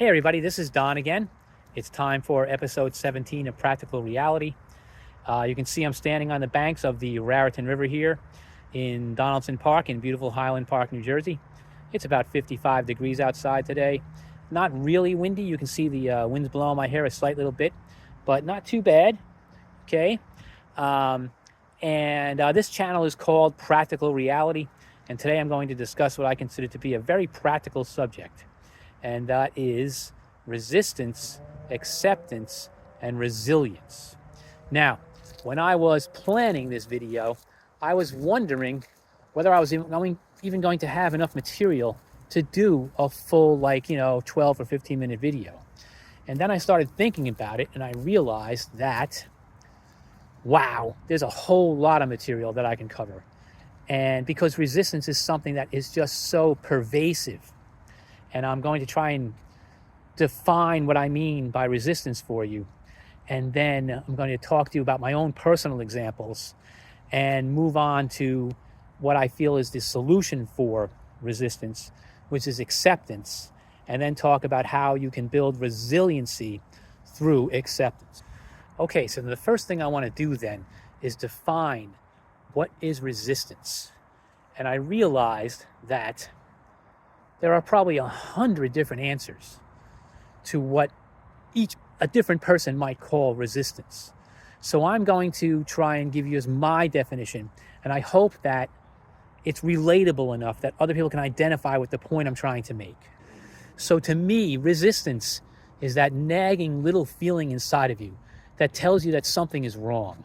Hey everybody, this is Don again. It's time for episode 17 of Practical Reality. You can see I'm standing on the banks of the Raritan River here in Donaldson Park in beautiful Highland Park, New Jersey. It's about 55 degrees outside today. Not really windy. You can see the wind's blowing my hair a slight little bit, but not too bad. Okay. This channel is called Practical Reality, and today I'm going to discuss what I consider to be a very practical subject, and that is resistance, acceptance, and resilience. Now, when I was planning this video, I was wondering whether I was even going to have enough material to do a full 12 or 15 minute video. And then I started thinking about it, and I realized that, wow, there's a whole lot of material that I can cover. And because resistance is something that is just so pervasive, and I'm going to try and define what I mean by resistance for you. And then I'm going to talk to you about my own personal examples and move on to what I feel is the solution for resistance, which is acceptance, and then talk about how you can build resiliency through acceptance. Okay, so the first thing I want to do then is define what is resistance. And I realized that there are probably 100 different answers to what a different person might call resistance. So I'm going to try and give you as my definition, and I hope that it's relatable enough that other people can identify with the point I'm trying to make. So to me, resistance is that nagging little feeling inside of you that tells you that something is wrong.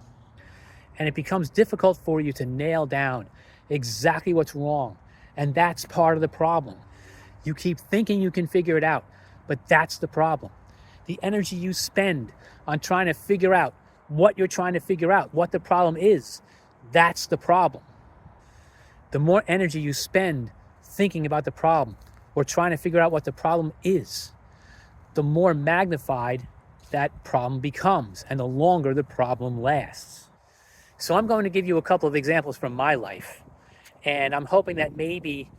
And it becomes difficult for you to nail down exactly what's wrong. And that's part of the problem. You keep thinking you can figure it out, but that's the problem. The energy you spend on trying to figure out what you're trying to figure out, what the problem is, that's the problem. The more energy you spend thinking about the problem or trying to figure out what the problem is, the more magnified that problem becomes and the longer the problem lasts. So I'm going to give you a couple of examples from my life, and I'm hoping that maybe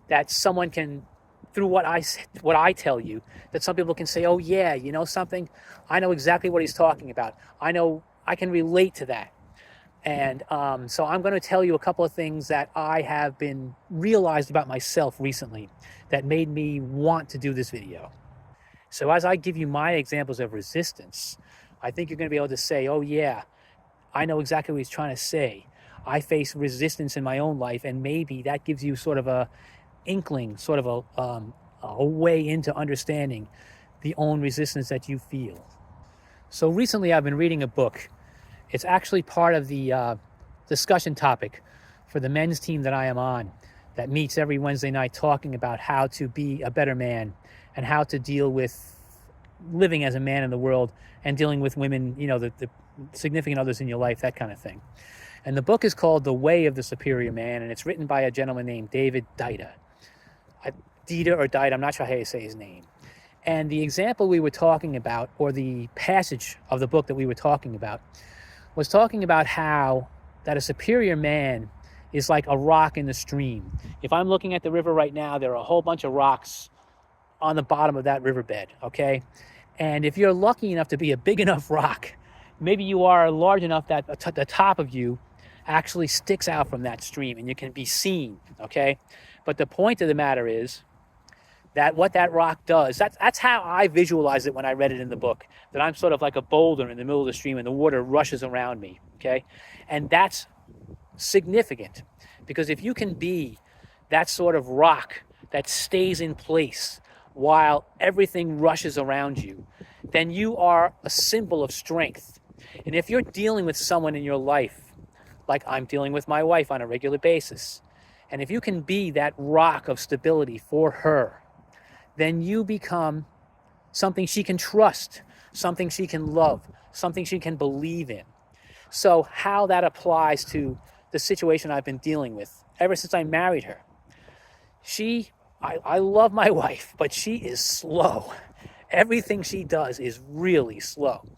that someone can, through what I tell you, that some people can say, oh yeah, you know something? I know exactly what he's talking about. I know I can relate to that. And so I'm going to tell you a couple of things that I have been realized about myself recently that made me want to do this video. So as I give you my examples of resistance, I think you're going to be able to say, oh yeah, I know exactly what he's trying to say. I face resistance in my own life, and maybe that gives you sort of a inkling, sort of a way into understanding the own resistance that you feel. So recently I've been reading a book. It's actually part of the discussion topic for the men's team that I am on, that meets every Wednesday night talking about how to be a better man and how to deal with living as a man in the world and dealing with women, the significant others in your life, that kind of thing. And the book is called The Way of the Superior Man, and it's written by a gentleman named David Deida. Deida or Deida, I'm not sure how you say his name. And the example we were talking about, or the passage of the book that we were talking about, was talking about how that a superior man is like a rock in the stream. If I'm looking at the river right now, there are a whole bunch of rocks on the bottom of that riverbed, okay? And if you're lucky enough to be a big enough rock, maybe you are large enough that the top of you actually sticks out from that stream and you can be seen, okay? But the point of the matter is that what that rock does, that's how I visualized it when I read it in the book, that I'm sort of like a boulder in the middle of the stream and the water rushes around me, okay? And that's significant, because if you can be that sort of rock that stays in place while everything rushes around you, then you are a symbol of strength. And if you're dealing with someone in your life, like I'm dealing with my wife on a regular basis, and if you can be that rock of stability for her, then you become something she can trust, something she can love, something she can believe in. So how that applies to the situation I've been dealing with ever since I married her. I love my wife, but she is slow. Everything she does is really slow.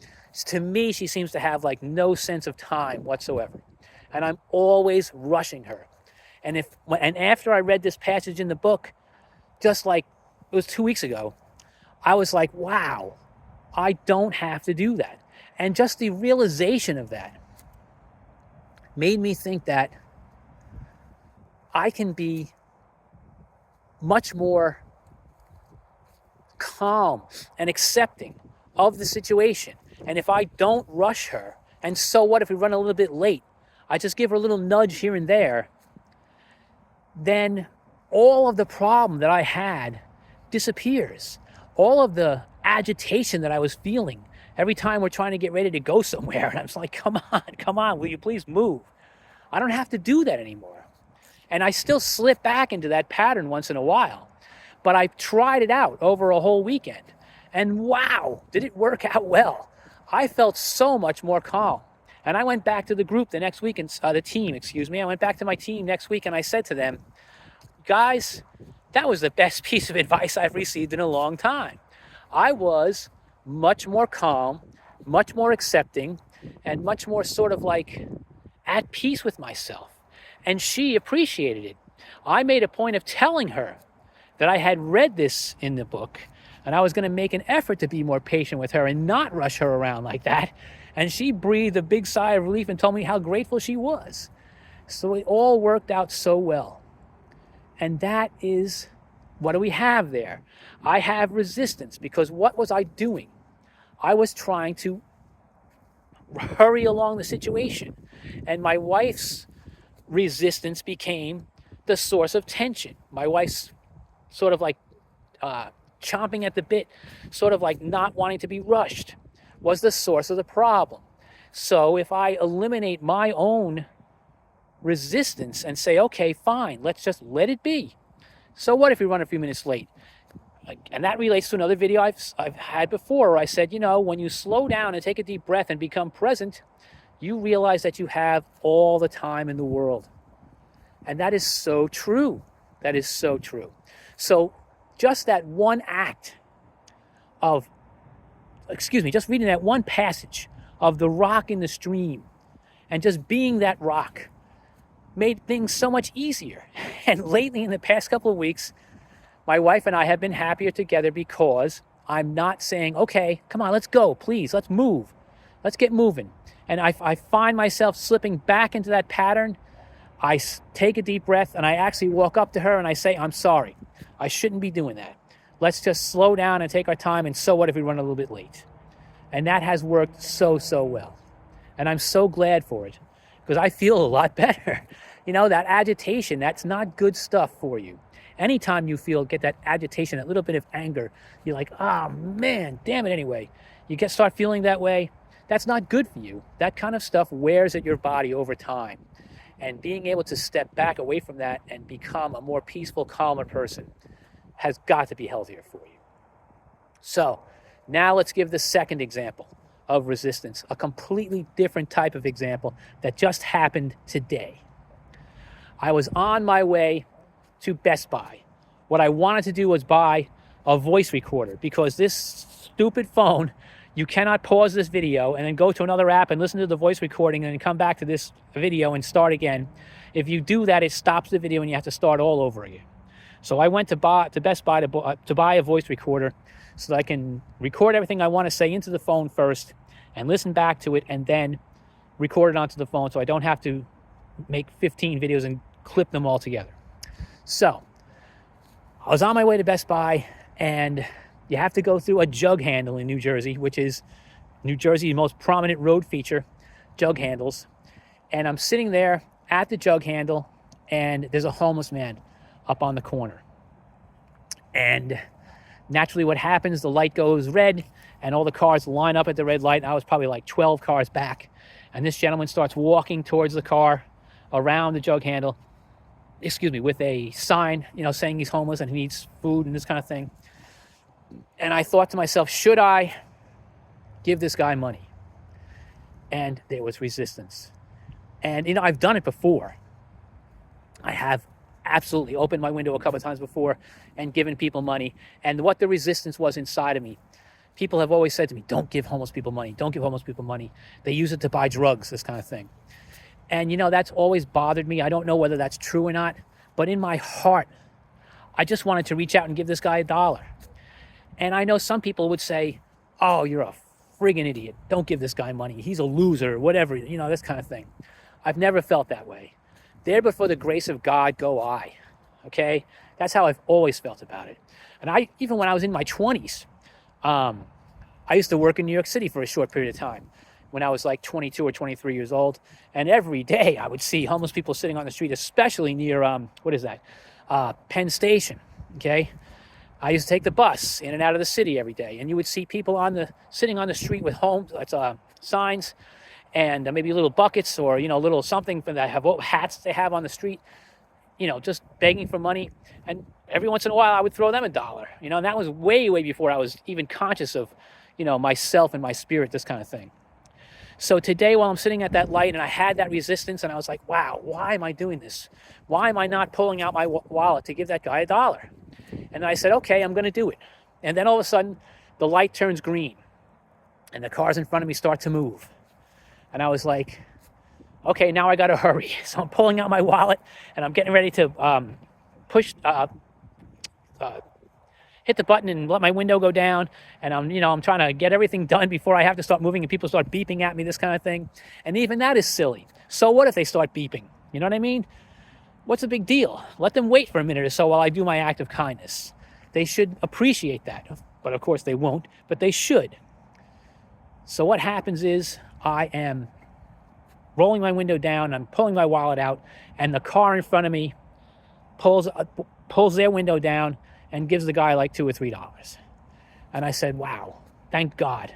To me, she seems to have no sense of time whatsoever. And I'm always rushing her. And after I read this passage in the book, just it was 2 weeks ago, I was like, wow, I don't have to do that. And just the realization of that made me think that I can be much more calm and accepting of the situation. And if I don't rush her, and so what if we run a little bit late? I just give her a little nudge here and there, then all of the problem that I had disappears. All of the agitation that I was feeling every time we're trying to get ready to go somewhere. And I was like, come on, will you please move? I don't have to do that anymore. And I still slip back into that pattern once in a while. But I tried it out over a whole weekend. And wow, did it work out well. I felt so much more calm. And I went back to the group the next week, the team. I went back to my team next week and I said to them, guys, that was the best piece of advice I've received in a long time. I was much more calm, much more accepting, and much more sort of like at peace with myself. And she appreciated it. I made a point of telling her that I had read this in the book and I was going to make an effort to be more patient with her and not rush her around like that. And she breathed a big sigh of relief and told me how grateful she was. So it all worked out so well. And that is, what do we have there? I have resistance, because what was I doing? I was trying to hurry along the situation. And my wife's resistance became the source of tension. My wife's sort of like chomping at the bit, sort of like not wanting to be rushed, was the source of the problem. So if I eliminate my own resistance and say, okay, fine, let's just let it be. So what if we run a few minutes late? And that relates to another video I've had before, where I said, when you slow down and take a deep breath and become present, you realize that you have all the time in the world. And that is so true. That is so true. So just that one act of, just reading that one passage of the rock in the stream and just being that rock made things so much easier. And lately, in the past couple of weeks, my wife and I have been happier together because I'm not saying, okay, come on, let's go, please, let's move. Let's get moving. And I find myself slipping back into that pattern. I take a deep breath and I actually walk up to her and I say, I'm sorry. I shouldn't be doing that. Let's just slow down and take our time, and so what if we run a little bit late? And that has worked so well. And I'm so glad for it, because I feel a lot better. That agitation, that's not good stuff for you. Anytime you get that agitation, that little bit of anger, you're like, oh man, damn it anyway. You start feeling that way, that's not good for you. That kind of stuff wears at your body over time. And being able to step back away from that and become a more peaceful, calmer person has got to be healthier for you. So now let's give the second example of resistance, a completely different type of example that just happened today. I was on my way to Best Buy. What I wanted to do was buy a voice recorder, because this stupid phone, you cannot pause this video and then go to another app and listen to the voice recording and then come back to this video and start again. If you do that, it stops the video and you have to start all over again. So I went to Best Buy to buy a voice recorder so that I can record everything I want to say into the phone first and listen back to it and then record it onto the phone, so I don't have to make 15 videos and clip them all together. So I was on my way to Best Buy, and you have to go through a jug handle in New Jersey, which is New Jersey's most prominent road feature, jug handles. And I'm sitting there at the jug handle, and there's a homeless man up on the corner. And naturally what happens, the light goes red and all the cars line up at the red light. And I was probably like 12 cars back. And this gentleman starts walking towards the car around the jug handle, with a sign, saying he's homeless and he needs food and this kind of thing. And I thought to myself, should I give this guy money? And there was resistance. And, I've done it before. I have absolutely opened my window a couple of times before and given people money. And what the resistance was inside of me, people have always said to me, don't give homeless people money. Don't give homeless people money. They use it to buy drugs, this kind of thing. And, that's always bothered me. I don't know whether that's true or not. But in my heart, I just wanted to reach out and give this guy $1. And I know some people would say, oh, you're a friggin' idiot. Don't give this guy money. He's a loser, whatever, this kind of thing. I've never felt that way. There before the grace of God go I, okay? That's how I've always felt about it. And even when I was in my 20s, I used to work in New York City for a short period of time when I was like 22 or 23 years old. And every day I would see homeless people sitting on the street, especially near, Penn Station, okay? I used to take the bus in and out of the city every day. And you would see people sitting on the street with signs and maybe little buckets or, little something that have hats they have on the street, just begging for money. And every once in a while I would throw them $1, and that was way, way before I was even conscious of, myself and my spirit, this kind of thing. So today, while I'm sitting at that light and I had that resistance and I was like, wow, why am I doing this? Why am I not pulling out my wallet to give that guy $1? And I said, okay, I'm going to do it. And then all of a sudden, the light turns green and the cars in front of me start to move. And I was like, okay, now I got to hurry. So I'm pulling out my wallet and I'm getting ready to hit the button and let my window go down. And I'm trying to get everything done before I have to start moving and people start beeping at me, this kind of thing. And even that is silly. So what if they start beeping? You know what I mean? What's the big deal? Let them wait for a minute or so while I do my act of kindness. They should appreciate that. But of course they won't, but they should. So what happens is I am rolling my window down, I'm pulling my wallet out, and the car in front of me pulls their window down and gives the guy like $2 or $3. And I said, wow, thank God.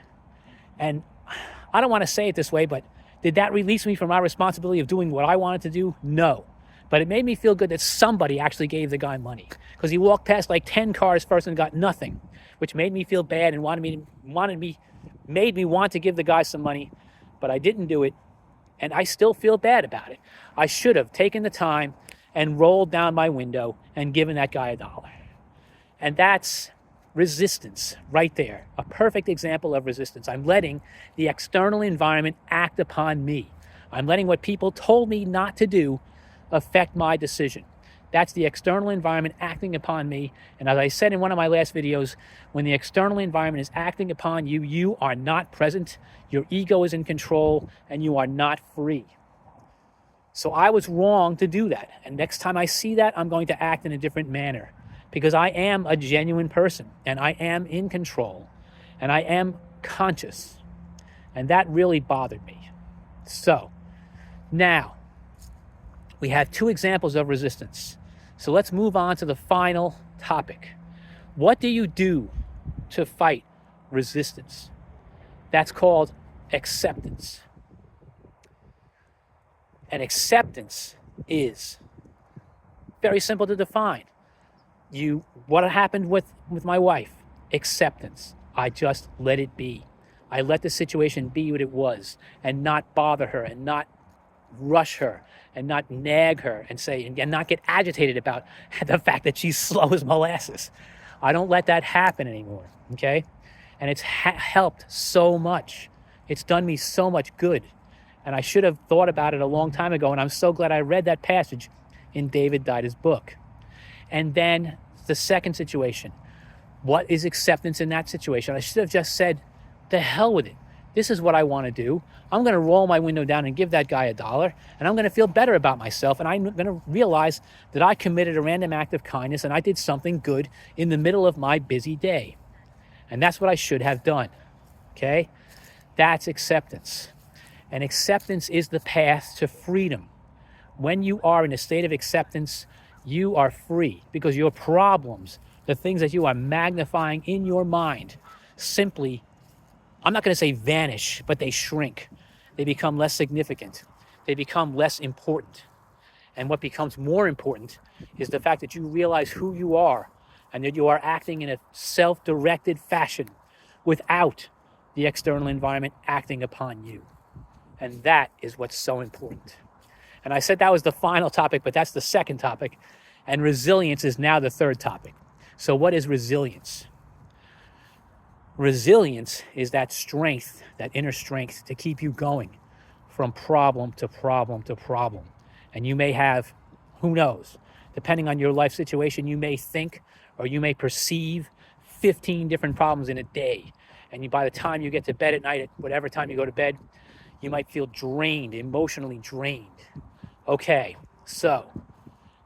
And I don't want to say it this way, but did that release me from my responsibility of doing what I wanted to do? No. But it made me feel good that somebody actually gave the guy money, because he walked past like 10 cars first and got nothing, which made me feel bad and made me want to give the guy some money, but I didn't do it. And I still feel bad about it. I should have taken the time and rolled down my window and given that guy $1. And that's resistance right there. A perfect example of resistance. I'm letting the external environment act upon me. I'm letting what people told me not to do affect my decision. That's the external environment acting upon me. And as I said in one of my last videos, when the external environment is acting upon you, you are not present, your ego is in control, and you are not free. So I was wrong to do that. And next time I see that, I'm going to act in a different manner, because I am a genuine person and I am in control and I am conscious. And that really bothered me. So now we have 2 examples of resistance. So let's move on to the final topic. What do you do to fight resistance? That's called acceptance. And acceptance is very simple to define. What happened with my wife? Acceptance. I just let it be. I let the situation be what it was and not bother her and not rush her and not nag her and not get agitated about the fact that she's slow as molasses. I don't let that happen anymore, okay? And it's helped so much. It's done me so much good. And I should have thought about it a long time ago, and I'm so glad I read that passage in David Deida's book. And then the second situation. What is acceptance in that situation? I should have just said, the hell with it. This is what I want to do. I'm going to roll my window down and give that guy $1, and I'm going to feel better about myself, and I'm going to realize that I committed a random act of kindness and I did something good in the middle of my busy day. And that's what I should have done, okay? That's acceptance. And acceptance is the path to freedom. When you are in a state of acceptance, you are free, because your problems, the things that you are magnifying in your mind, simply, I'm not going to say vanish, but they shrink. They become less significant. They become less important. And what becomes more important is the fact that you realize who you are and that you are acting in a self-directed fashion without the external environment acting upon you. And that is what's so important. And I said that was the final topic, but that's the second topic. And resilience is now the third topic. So what is resilience? Resilience is that strength, that inner strength to keep you going from problem to problem to problem. And you may have, who knows, depending on your life situation, you may think or you may perceive 15 different problems in a day. And by the time you get to bed at night, at whatever time you go to bed, you might feel drained, emotionally drained. Okay, so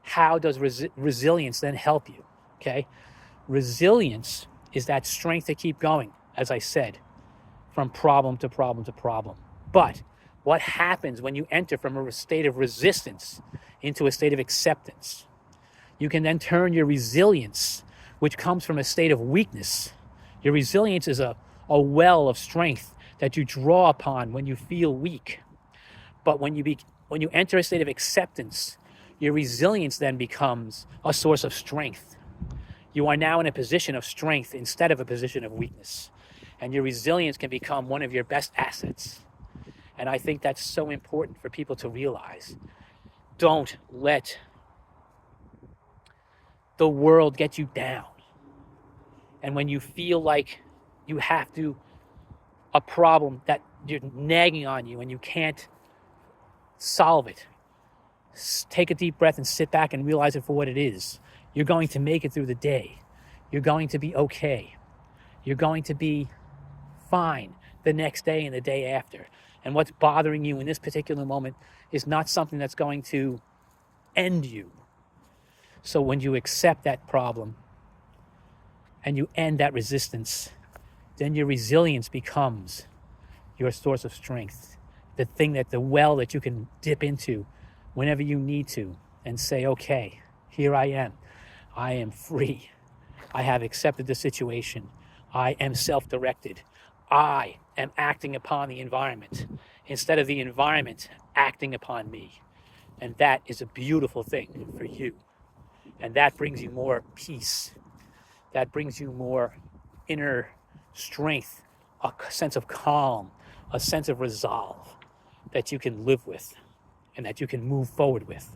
how does resilience then help you? Okay, resilience is that strength to keep going, as I said, from problem to problem to problem. But what happens when you enter from a state of resistance into a state of acceptance? You can then turn your resilience, which comes from a state of weakness. Your resilience is a well of strength that you draw upon when you feel weak. But when you enter a state of acceptance, your resilience then becomes a source of strength. You are now in a position of strength instead of a position of weakness. And your resilience can become one of your best assets. And I think that's so important for people to realize. Don't let the world get you down. And when you feel like you have a problem that you're nagging on you and you can't solve it, take a deep breath and sit back and realize it for what it is. You're going to make it through the day. You're going to be okay. You're going to be fine the next day and the day after. And what's bothering you in this particular moment is not something that's going to end you. So when you accept that problem and you end that resistance, then your resilience becomes your source of strength. The well that you can dip into whenever you need to and say, okay, here I am. I am free. I have accepted the situation. I am self-directed. I am acting upon the environment instead of the environment acting upon me. And that is a beautiful thing for you. And that brings you more peace. That brings you more inner strength, a sense of calm, a sense of resolve that you can live with and that you can move forward with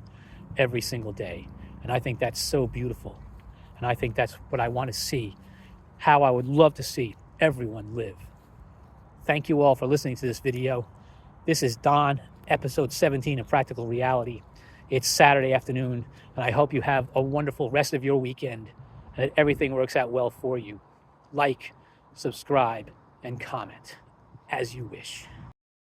every single day. And I think that's so beautiful. And I think that's what I want to see, how I would love to see everyone live. Thank you all for listening to this video. This is Don, episode 17 of Practical Reality. It's Saturday afternoon, and I hope you have a wonderful rest of your weekend and that everything works out well for you. Like, subscribe, and comment as you wish.